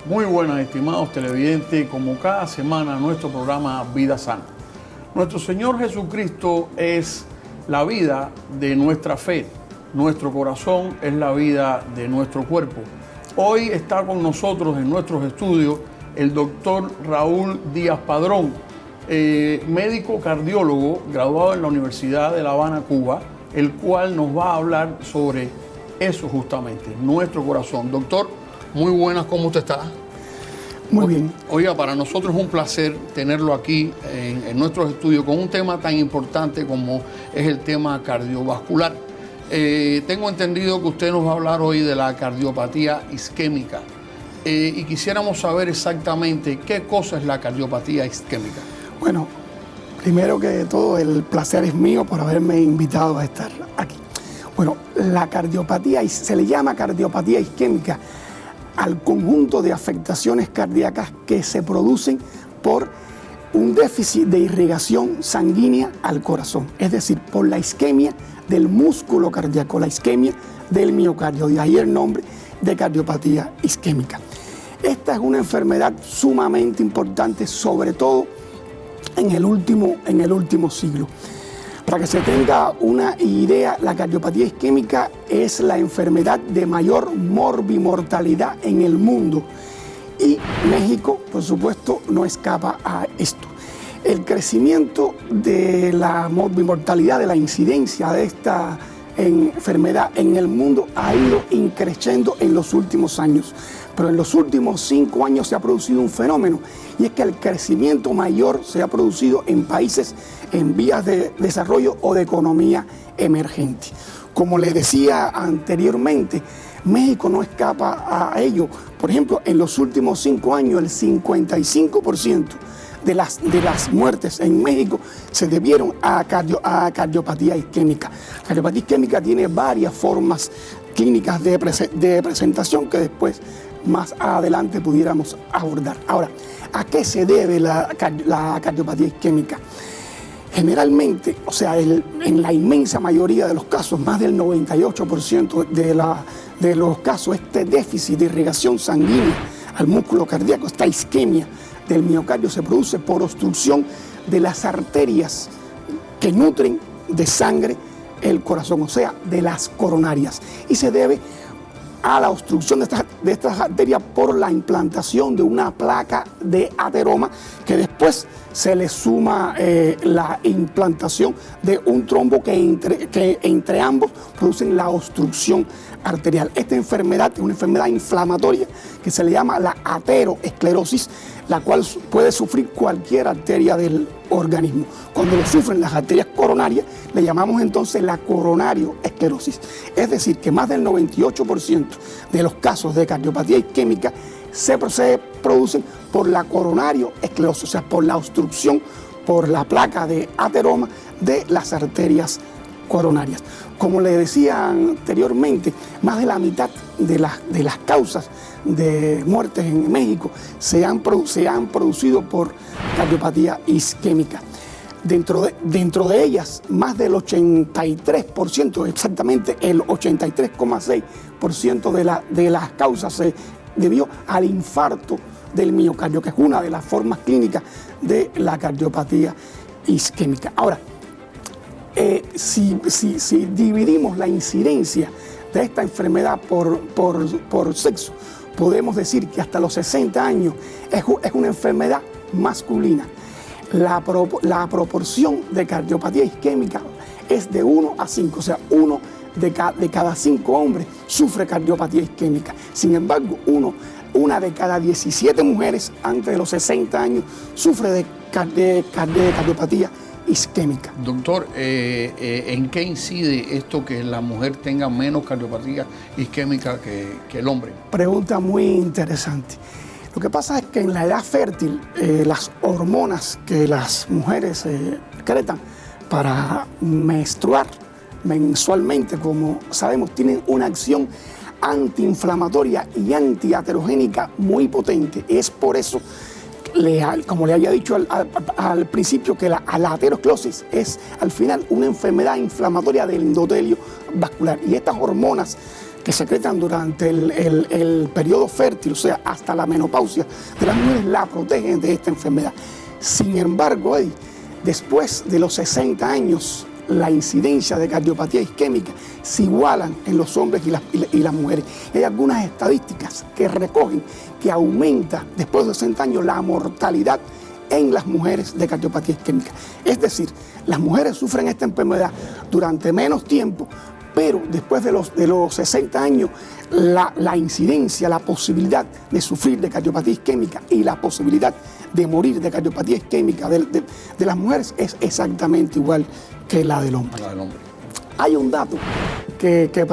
Muy buenas, estimados televidentes, como cada semana nuestro programa Vida Sana. Nuestro Señor Jesucristo es la vida de nuestra fe, nuestro corazón es la vida de nuestro cuerpo. Hoy está con nosotros en nuestros estudios el doctor Raúl Díaz Padrón, médico cardiólogo graduado en la Universidad de La Habana, Cuba, el cual nos va a hablar sobre eso justamente, nuestro corazón. Doctor, muy buenas, ¿cómo usted está? Muy bien. Oiga, para nosotros es un placer tenerlo aquí en nuestros estudios con un tema tan importante como es el tema cardiovascular. Tengo entendido que usted nos va a hablar hoy de la cardiopatía isquémica y quisiéramos saber exactamente qué cosa es la cardiopatía isquémica. Bueno, primero que todo, el placer es mío por haberme invitado a estar aquí. Bueno, la cardiopatía se le llama cardiopatía isquémica al conjunto de afectaciones cardíacas que se producen por un déficit de irrigación sanguínea al corazón, es decir, por la isquemia del músculo cardíaco, la isquemia del miocardio, de ahí el nombre de cardiopatía isquémica. Esta es una enfermedad sumamente importante, sobre todo en el último siglo. Para que se tenga una idea, la cardiopatía isquémica es la enfermedad de mayor morbimortalidad en el mundo y México, por supuesto, no escapa a esto. El crecimiento de la morbimortalidad, de la incidencia de esta enfermedad en el mundo ha ido increciendo en los últimos años. Pero en los últimos 5 años se ha producido un fenómeno, y es que el crecimiento mayor se ha producido en países en vías de desarrollo o de economía emergente. Como les decía anteriormente, México no escapa a ello. Por ejemplo, en los últimos 5 años, el 55% de las muertes en México se debieron a cardiopatía isquémica. La cardiopatía isquémica tiene varias formas clínicas de presentación que después, más adelante, pudiéramos abordar. Ahora, ¿a qué se debe la cardiopatía isquémica? Generalmente, o sea, en la inmensa mayoría de los casos, más del 98% de los casos, este déficit de irrigación sanguínea al músculo cardíaco, esta isquemia del miocardio, se produce por obstrucción de las arterias que nutren de sangre el corazón, o sea, de las coronarias, y se debe a la obstrucción de estas arterias por la implantación de una placa de ateroma, que después se le suma la implantación de un trombo que entre ambos producen la obstrucción arterial. Esta enfermedad es una enfermedad inflamatoria que se le llama la ateroesclerosis, la cual puede sufrir cualquier arteria del organismo. Cuando lo sufren las arterias coronarias, le llamamos entonces la coronarioesclerosis. Es decir, que más del 98% de los casos de cardiopatía isquémica se producen por la coronarioesclerosis, o sea, por la obstrucción, por la placa de ateroma de las arterias coronarias. Como le decía anteriormente, más de la mitad de las causas de muertes en México se han producido por cardiopatía isquémica. Dentro de ellas, más del 83%, exactamente el 83,6% de las causas se debió al infarto del miocardio, que es una de las formas clínicas de la cardiopatía isquémica. Ahora, si dividimos la incidencia de esta enfermedad por sexo, podemos decir que hasta los 60 años es una enfermedad masculina. La proporción de cardiopatía isquémica es de 1 a 5, o sea, 1 de cada 5 hombres sufre cardiopatía isquémica. Sin embargo, una de cada 17 mujeres antes de los 60 años sufre de cardiopatía isquémica. Doctor, ¿en qué incide esto que la mujer tenga menos cardiopatía isquémica que el hombre? Pregunta muy interesante. Lo que pasa es que en la edad fértil, las hormonas que las mujeres secretan para menstruar mensualmente, como sabemos, tienen una acción antiinflamatoria y antiaterogénica muy potente. Es por eso, como le había dicho al principio, que la aterosclerosis es al final una enfermedad inflamatoria del endotelio vascular. Y estas hormonas que secretan durante el periodo fértil, o sea, hasta la menopausia de las mujeres, la protegen de esta enfermedad. Sin embargo, después de los 60 años, la incidencia de cardiopatía isquémica se igualan en los hombres y las mujeres. Hay algunas estadísticas que recogen que aumenta después de 60 años la mortalidad en las mujeres de cardiopatía isquémica. Es decir, las mujeres sufren esta enfermedad durante menos tiempo, pero después de los 60 años, la incidencia, la posibilidad de sufrir de cardiopatía isquémica y la posibilidad de morir de cardiopatía isquémica de las mujeres es exactamente igual que la del hombre. Hay un dato que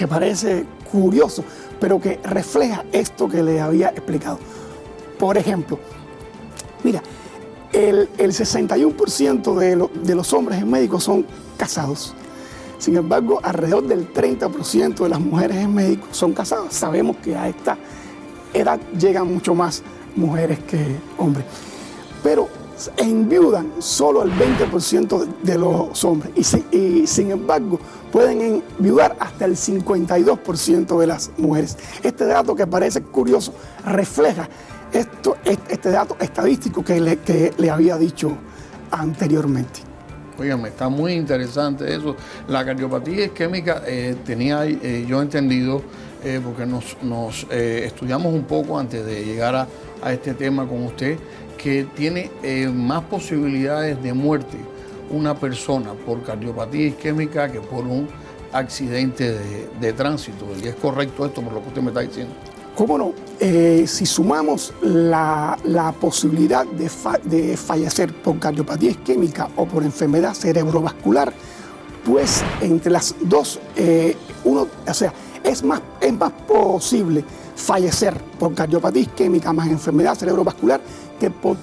parece curioso, pero que refleja esto que le había explicado. Por ejemplo, mira, el 61% de los hombres en médicos son casados. Sin embargo, alrededor del 30% de las mujeres en médicos son casadas. Sabemos que a esta edad llegan mucho más mujeres que hombres. Pero enviudan solo el 20% de los hombres y sin embargo pueden enviudar hasta el 52% de las mujeres. Este dato, que parece curioso, refleja este dato estadístico que le había dicho anteriormente. Óigame, está muy interesante eso. La cardiopatía isquémica tenía yo entendido, porque nos estudiamos un poco antes de llegar a este tema con usted, que tiene más posibilidades de muerte una persona por cardiopatía isquémica que por un accidente de tránsito. ¿Y es correcto esto por lo que usted me está diciendo? ¿Cómo no? Si sumamos la posibilidad de fallecer por cardiopatía isquémica o por enfermedad cerebrovascular, pues entre las dos, es más posible fallecer por cardiopatía isquémica más enfermedad cerebrovascular que por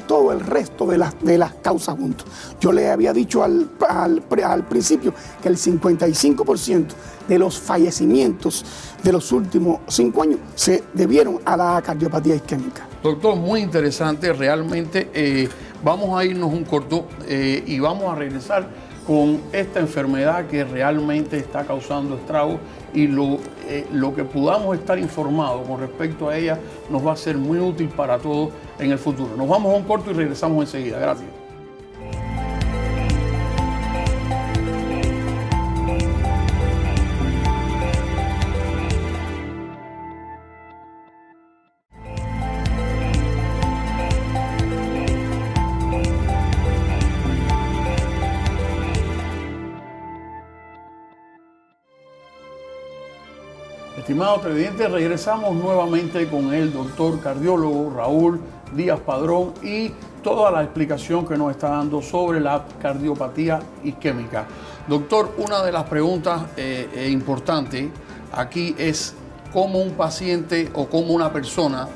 todo el resto de las causas juntos. Yo le había dicho al principio que el 55% de los fallecimientos de los últimos 5 años se debieron a la cardiopatía isquémica. Doctor, muy interesante, realmente. Vamos a irnos un corto y vamos a regresar con esta enfermedad que realmente está causando estragos, y lo que podamos estar informados con respecto a ella nos va a ser muy útil para todos en el futuro. Nos vamos a un corto y regresamos enseguida. Gracias. Estimados televidentes, regresamos nuevamente con el doctor cardiólogo Raúl Díaz Padrón y toda la explicación que nos está dando sobre la cardiopatía isquémica. Doctor, una de las preguntas importantes aquí es cómo un paciente o cómo una persona,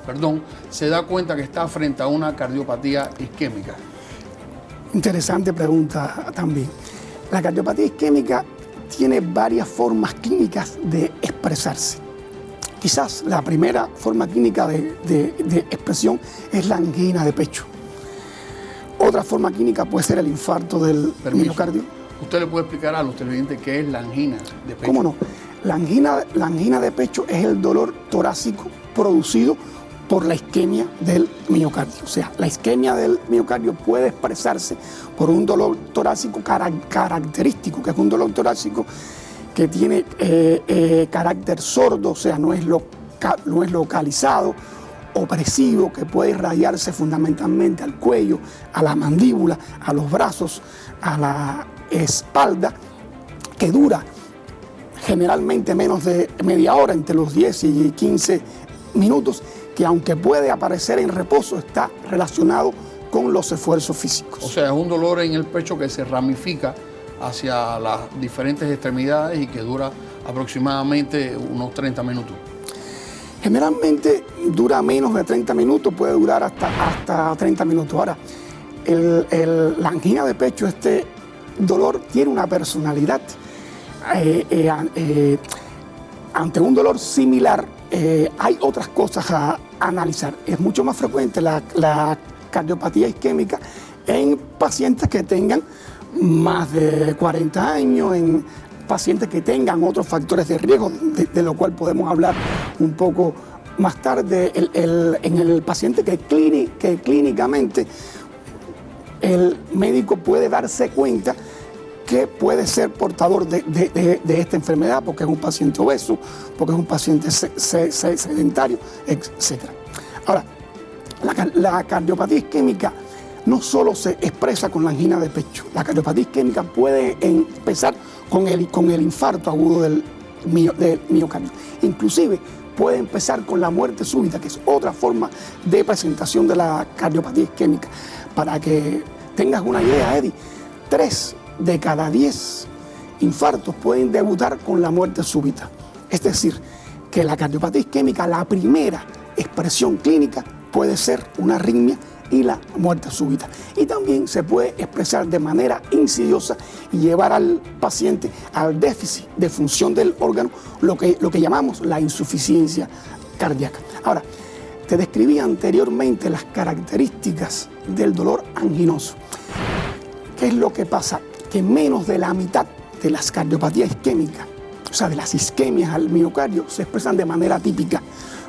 se da cuenta que está frente a una cardiopatía isquémica. Interesante pregunta también. La cardiopatía isquémica tiene varias formas clínicas de expresarse. Quizás la primera forma clínica de expresión es la angina de pecho. Otra forma clínica puede ser el infarto del miocardio. ¿Usted le puede explicar a los televidentes qué es la angina de pecho? ¿Cómo no? La angina de pecho es el dolor torácico producido por la isquemia del miocardio. O sea, la isquemia del miocardio puede expresarse por un dolor torácico característico, que es un dolor torácico que tiene carácter sordo, o sea, no es localizado, opresivo, que puede irradiarse fundamentalmente al cuello, a la mandíbula, a los brazos, a la espalda, que dura generalmente menos de media hora, entre los 10 y 15 minutos, que aunque puede aparecer en reposo, está relacionado con los esfuerzos físicos. O sea, es un dolor en el pecho que se ramifica hacia las diferentes extremidades y que dura aproximadamente unos 30 minutos. Generalmente dura menos de 30 minutos, puede durar hasta 30 minutos. Ahora, la angina de pecho, este dolor tiene una personalidad. Ante un dolor similar, hay otras cosas a analizar. Es mucho más frecuente la cardiopatía isquémica en pacientes que tengan más de 40 años, en pacientes que tengan otros factores de riesgo, de lo cual podemos hablar un poco más tarde, en el paciente que clínicamente el médico puede darse cuenta que puede ser portador de esta enfermedad, porque es un paciente obeso, porque es un paciente sedentario, etc. Ahora, la cardiopatía isquémica no solo se expresa con la angina de pecho. La cardiopatía isquémica puede empezar con el infarto agudo del miocardio. Inclusive puede empezar con la muerte súbita, que es otra forma de presentación de la cardiopatía isquémica. Para que tengas una idea, Eddie, 3 de cada 10 infartos pueden debutar con la muerte súbita. Es decir, que la cardiopatía isquémica, la primera expresión clínica puede ser una arritmia y la muerte súbita. Y también se puede expresar de manera insidiosa y llevar al paciente al déficit de función del órgano, lo que llamamos la insuficiencia cardíaca. Ahora, te describí anteriormente las características del dolor anginoso. ¿Qué es lo que pasa? Que menos de la mitad de las cardiopatías isquémicas, o sea, de las isquemias al miocardio, se expresan de manera típica.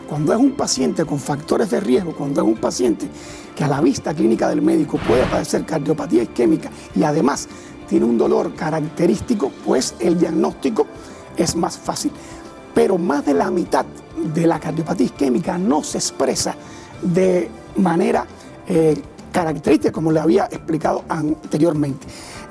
Cuando es un paciente con factores de riesgo, cuando es un paciente que a la vista clínica del médico puede padecer cardiopatía isquémica y además tiene un dolor característico, pues el diagnóstico es más fácil. Pero más de la mitad de la cardiopatía isquémica no se expresa de manera característica, como le había explicado anteriormente.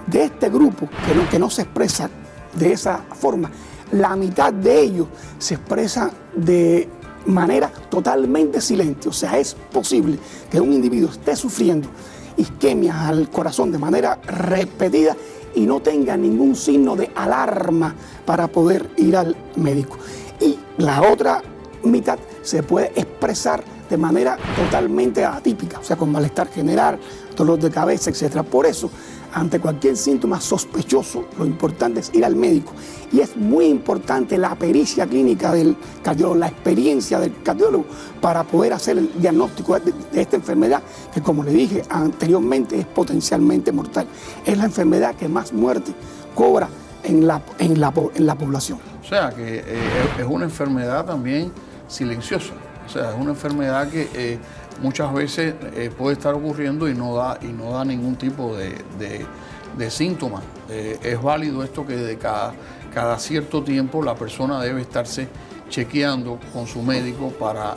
De este grupo que no se expresa de esa forma, la mitad de ellos se expresa de manera totalmente silente. O sea, es posible que un individuo esté sufriendo isquemias al corazón de manera repetida y no tenga ningún signo de alarma para poder ir al médico. Y la otra mitad se puede expresar de manera totalmente atípica, o sea, con malestar general, dolor de cabeza, etc. Por eso, ante cualquier síntoma sospechoso, lo importante es ir al médico. Y es muy importante la pericia clínica del cardiólogo, la experiencia del cardiólogo para poder hacer el diagnóstico de esta enfermedad, que como le dije anteriormente es potencialmente mortal. Es la enfermedad que más muerte cobra en la población. O sea, que es una enfermedad también silenciosa. O sea, es una enfermedad que muchas veces puede estar ocurriendo y no da ningún tipo de síntomas. Es válido esto que de cada cierto tiempo la persona debe estarse chequeando con su médico para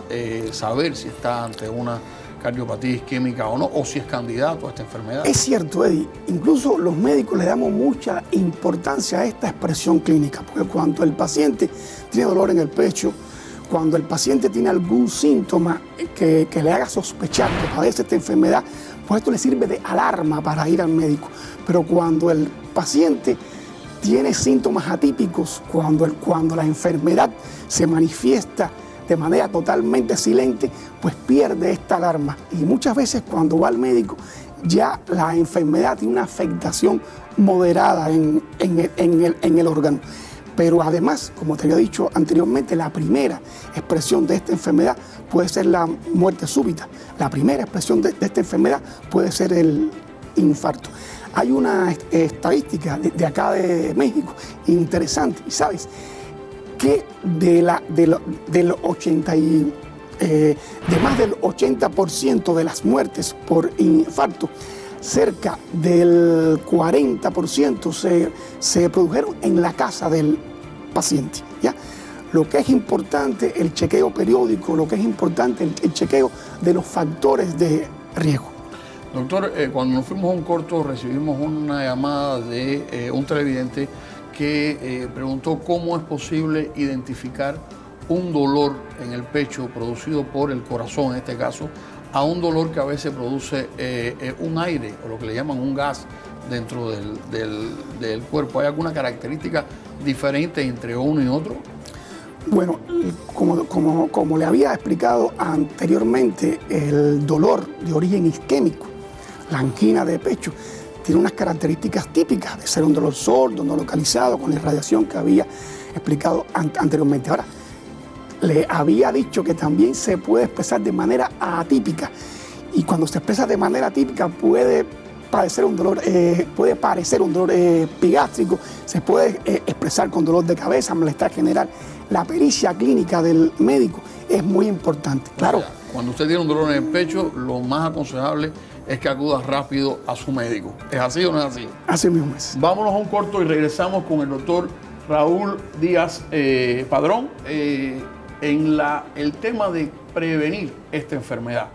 saber si está ante una cardiopatía isquémica o no, o si es candidato a esta enfermedad. Es cierto, Eddie. Incluso los médicos le damos mucha importancia a esta expresión clínica, porque cuando el paciente tiene dolor en el pecho, cuando el paciente tiene algún síntoma que le haga sospechar que padece esta enfermedad, pues esto le sirve de alarma para ir al médico. Pero cuando el paciente tiene síntomas atípicos, cuando la enfermedad se manifiesta de manera totalmente silente, pues pierde esta alarma. Y muchas veces cuando va al médico, ya la enfermedad tiene una afectación moderada en el órgano. Pero además, como te había dicho anteriormente, la primera expresión de esta enfermedad puede ser la muerte súbita. La primera expresión de esta enfermedad puede ser el infarto. Hay una estadística de acá de México interesante, y sabes que de más del 80% de las muertes por infarto, cerca del 40% se produjeron en la casa del paciente, ¿ya? Lo que es importante, el chequeo periódico, lo que es importante, el chequeo de los factores de riesgo. Doctor, cuando nos fuimos a un corto recibimos una llamada de un televidente que preguntó cómo es posible identificar un dolor en el pecho producido por el corazón, en este caso, a un dolor que a veces produce un aire o lo que le llaman un gas dentro del cuerpo. ¿Hay alguna característica diferente entre uno y otro? Bueno, como le había explicado anteriormente, el dolor de origen isquémico, la angina de pecho, tiene unas características típicas de ser un dolor sordo, no localizado, con la irradiación que había explicado anteriormente. Ahora, le había dicho que también se puede expresar de manera atípica, y cuando se expresa de manera atípica puede padecer un dolor, puede parecer un dolor epigástrico, se puede expresar con dolor de cabeza, malestar general. La pericia clínica del médico es muy importante. Claro. O sea, cuando usted tiene un dolor en el pecho, lo más aconsejable es que acuda rápido a su médico. ¿Es así o no es así? Así mismo es. Vámonos a un corto y regresamos con el doctor Raúl Díaz Padrón en el tema de prevenir esta enfermedad.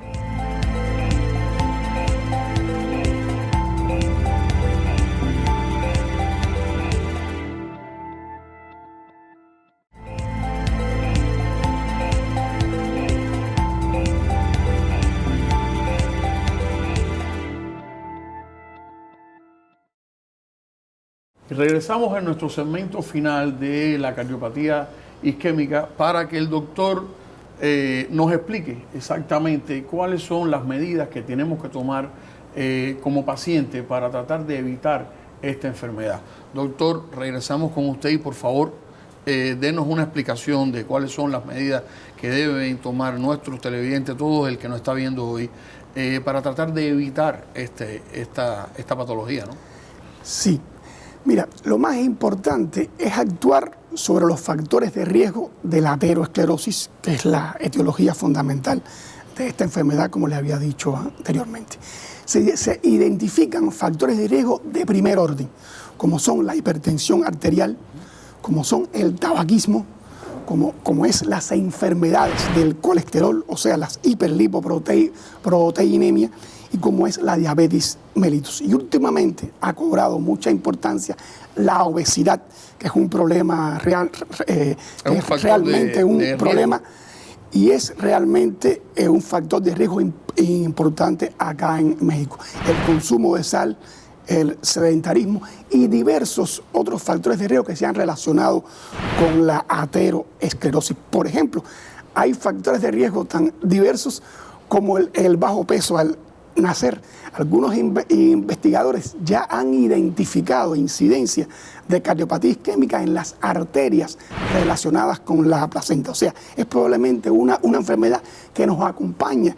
Regresamos en nuestro segmento final de la cardiopatía isquémica para que el doctor nos explique exactamente cuáles son las medidas que tenemos que tomar como paciente para tratar de evitar esta enfermedad. Doctor, regresamos con usted y por favor denos una explicación de cuáles son las medidas que deben tomar nuestros televidentes, todo el que nos está viendo hoy, para tratar de evitar esta patología, ¿no? Sí. Mira, lo más importante es actuar sobre los factores de riesgo de la aterosclerosis, que es la etiología fundamental de esta enfermedad, como le había dicho anteriormente. Se identifican factores de riesgo de primer orden, como son la hipertensión arterial, como son el tabaquismo, como es las enfermedades del colesterol, o sea, las hiperlipoproteinemia, y como es la diabetes mellitus. Y últimamente ha cobrado mucha importancia la obesidad, que es un problema realmente un problema, y es realmente un factor de riesgo importante acá en México. El consumo de sal, el sedentarismo y diversos otros factores de riesgo que se han relacionado con la aterosclerosis. Por ejemplo, hay factores de riesgo tan diversos como el bajo peso al nacer. Algunos investigadores ya han identificado incidencia de cardiopatía isquémica en las arterias relacionadas con la placenta. O sea, es probablemente una enfermedad que nos acompaña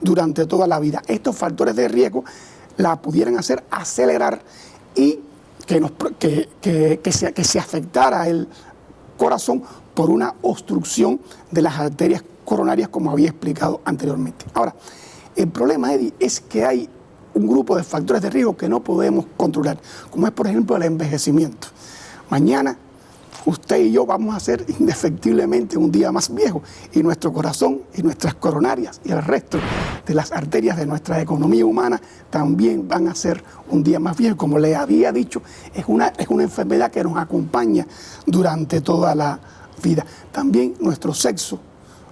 durante toda la vida. Estos factores de riesgo la pudieran hacer acelerar y que se afectara el corazón por una obstrucción de las arterias coronarias, como había explicado anteriormente. Ahora, el problema, Eddie, es que hay un grupo de factores de riesgo que no podemos controlar, como es, por ejemplo, el envejecimiento. Mañana, usted y yo vamos a ser indefectiblemente un día más viejo y nuestro corazón y nuestras coronarias y el resto de las arterias de nuestra economía humana también van a ser un día más viejo. Como le había dicho, es una enfermedad que nos acompaña durante toda la vida. También nuestro sexo,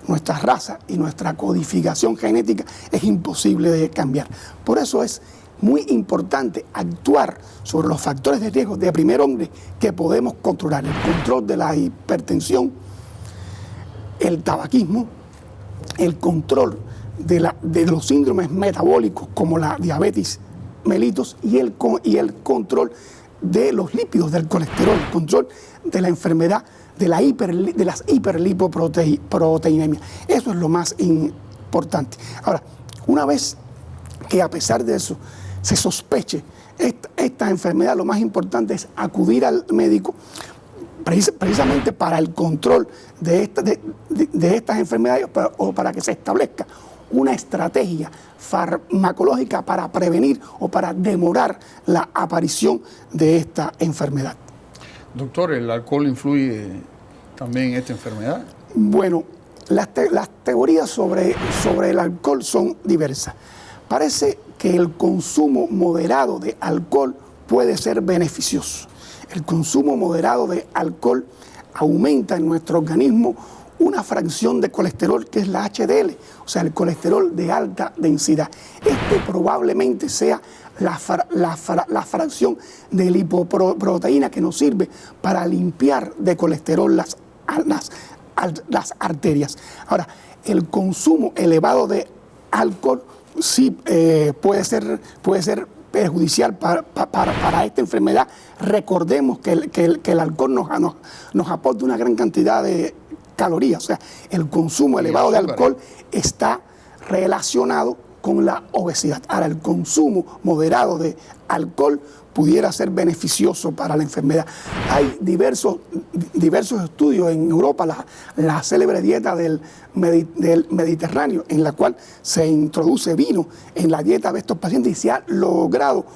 nuestra raza y nuestra codificación genética es imposible de cambiar. Por eso es muy importante actuar sobre los factores de riesgo de primer orden que podemos controlar. El control de la hipertensión, el tabaquismo, el control de los síndromes metabólicos como la diabetes mellitus y el control de los lípidos, del colesterol, el control de la enfermedad de las hiperlipoproteinemias. Eso es lo más importante. Ahora, una vez que a pesar de eso se sospeche esta enfermedad, lo más importante es acudir al médico precisamente para el control de estas enfermedades o para que se establezca una estrategia farmacológica para prevenir o para demorar la aparición de esta enfermedad. Doctor, ¿el alcohol influye también en esta enfermedad? Bueno, las teorías sobre el alcohol son diversas. Parece que el consumo moderado de alcohol puede ser beneficioso. El consumo moderado de alcohol aumenta en nuestro organismo una fracción de colesterol que es la HDL, o sea, el colesterol de alta densidad. Este probablemente sea la fracción de lipoproteína que nos sirve para limpiar de colesterol las arterias. Ahora, el consumo elevado de alcohol sí puede ser perjudicial para esta enfermedad. Recordemos que el alcohol nos aporta una gran cantidad de calorías, o sea, el consumo elevado de alcohol está relacionado con la obesidad. Ahora, el consumo moderado de alcohol pudiera ser beneficioso para la enfermedad. Hay diversos estudios en Europa, la célebre dieta del Mediterráneo, en la cual se introduce vino en la dieta de estos pacientes y se ha logrado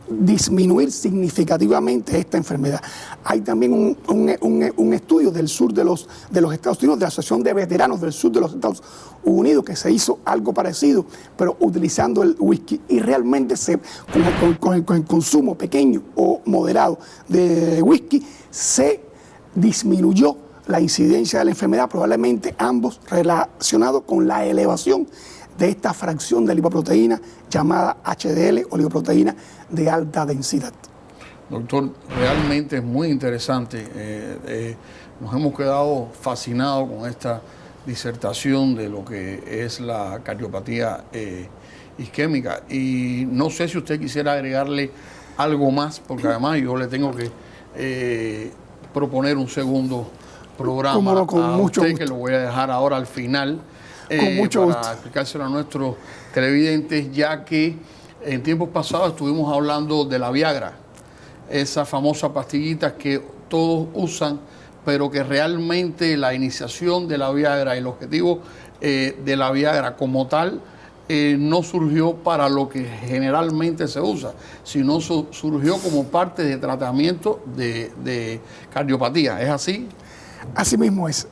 disminuir significativamente esta enfermedad. Hay también un estudio del sur de los Estados Unidos, de la Asociación de Veteranos del Sur de los Estados Unidos, que se hizo algo parecido, pero utilizando el whisky. Y realmente con el consumo pequeño o moderado de whisky se disminuyó la incidencia de la enfermedad, probablemente ambos relacionados con la elevación de esta fracción de lipoproteína llamada HDL o lipoproteína de alta densidad. Doctor, realmente es muy interesante. Nos hemos quedado fascinados con esta disertación de lo que es la cardiopatía isquémica. Y no sé si usted quisiera agregarle algo más, porque además yo le tengo que proponer un segundo programa no, con a mucho usted, gusto. que lo voy a dejar ahora al final. Con mucho para gusto. explicárselo a nuestros televidentes, ya que en tiempos pasados estuvimos hablando de la Viagra, esa famosa pastillita que todos usan, pero que realmente la iniciación de la Viagra y el objetivo de la Viagra como tal no surgió para lo que generalmente se usa, sino surgió como parte de tratamiento de cardiopatía. ¿Es así? Así mismo es.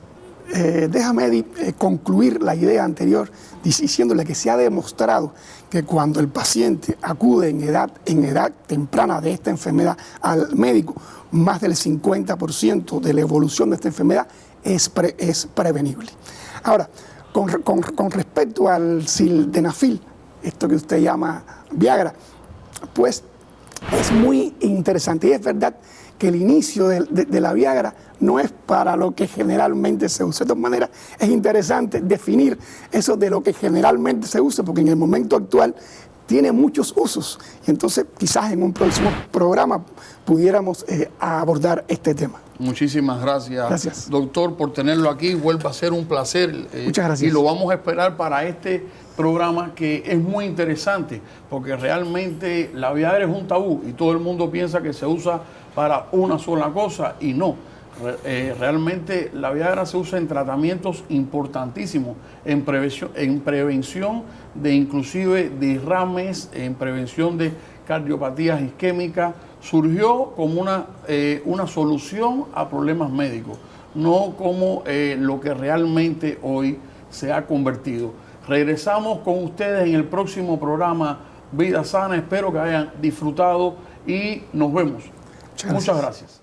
Déjame concluir la idea anterior diciéndole que se ha demostrado que cuando el paciente acude en edad temprana de esta enfermedad al médico, más del 50% de la evolución de esta enfermedad es prevenible. Ahora, con respecto al sildenafil, esto que usted llama Viagra, pues es muy interesante y es verdad que el inicio de la Viagra no es para lo que generalmente se usa. De todas maneras, es interesante definir eso de lo que generalmente se usa, porque en el momento actual tiene muchos usos. Y entonces, quizás en un próximo programa pudiéramos abordar este tema. Muchísimas gracias, doctor, por tenerlo aquí. Vuelva a ser un placer. Muchas gracias. Y lo vamos a esperar para este programa, que es muy interesante, porque realmente la Viagra es un tabú y todo el mundo piensa que se usa para una sola cosa, y no. Realmente la Viagra se usa en tratamientos importantísimos, en prevención de inclusive derrames, en prevención de cardiopatías isquémicas. Surgió como una solución a problemas médicos, no como lo que realmente hoy se ha convertido. Regresamos con ustedes en el próximo programa Vida Sana. Espero que hayan disfrutado y nos vemos. Muchas gracias.